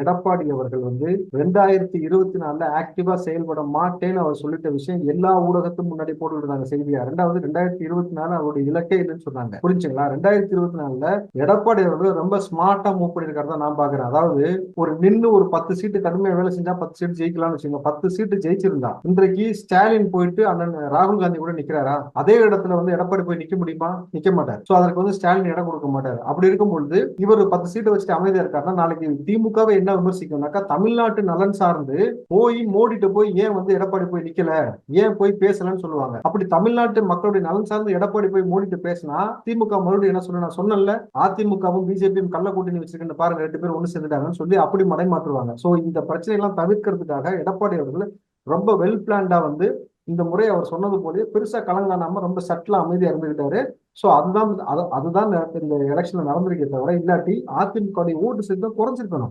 எடப்பாடி அவர்கள் 2024 ஆக்டிவா செயல்பட மாட்டேன்னு அவர் சொல்லிட்ட விஷயம் எல்லா ஊடகத்தும் முன்னாடி போட்டு இருந்தாங்க செய்தியா. 2024 அவருடைய இலக்கே இல்லைன்னு சொன்னாங்க. புரிஞ்சுங்களா? 2024 எடப்பாடி அவர்கள் ரொம்ப ஸ்மார்ட்டா மூவ் பண்ணிருக்காரு தான் நான் பாக்குறேன். அதாவது ஒரு நின்று ஒரு 10 சீட்டு கடுமையா வேலை செஞ்சா 10 சீட்டு ஜெயிக்கலாம்னு வச்சுக்கோங்க. 10 சீட்டு ஜெயிச்சிருந்தா இன்றைக்கு ஸ்டாலின் போயிட்டு அண்ணன் ராகுல் காந்தி கூட நிக்கிறாரா? அதே இடத்துல எடப்பாடி போய் நிக்க முடியுமா? நிக்க மாட்டார். சோ அதற்கு ஸ்டாலின் இடம் கொடுக்க மாட்டார். அப்படி இருக்கும் பொழுது இவர் 10 சீட்டை வச்சுட்டு அமைதியா இருக்காருன்னா நாளைக்கு திமுகவை என்ன விமர்சிக்கும்னாக்கா தமிழ்நாட்டு நலன் சார்ந்து போய் மோடிட்டு போய் ஏன் எடப்பாடி போய் நிக்கல, ஏன் போய் பேசலன்னு சொல்லுவாங்க. அப்படி தமிழ்நாட்டு மக்களுடைய நலன் சார்ந்து எடப்பாடி போய் மோடிட்டு பேசினா திமுக மறுபடியும் என்ன சொல்ல, நான் சொன்னல அதிமுகவும் பிஜேபியும் கள்ள கூட்டணி வச்சிருக்கேன்னு பாருங்க, 2 பேரும் ஒண்ணு சேர்ந்துட்டாங்கன்னு சொல்லி அப்படி மடைமாற்றுவாங்க. சோ இந்த பிரச்சனை எல்லாம் தவிர்க்கிறதுக்காக எடப்பாடி அவர்கள் ரொம்ப வெல் பிளான்டா இந்த முறை அவர் சொன்னது போலயே பெருசா கலங்கானாம ரொம்ப சட்டிலா அமைதியா இருந்துகிட்டாரு. சோ அதுதான் இந்த எலெக்ஷன்ல நடந்திருக்கே தவிர இல்லாட்டி அதிமுக ஓட்டு சதவீதம் குறைஞ்சிருக்கணும்.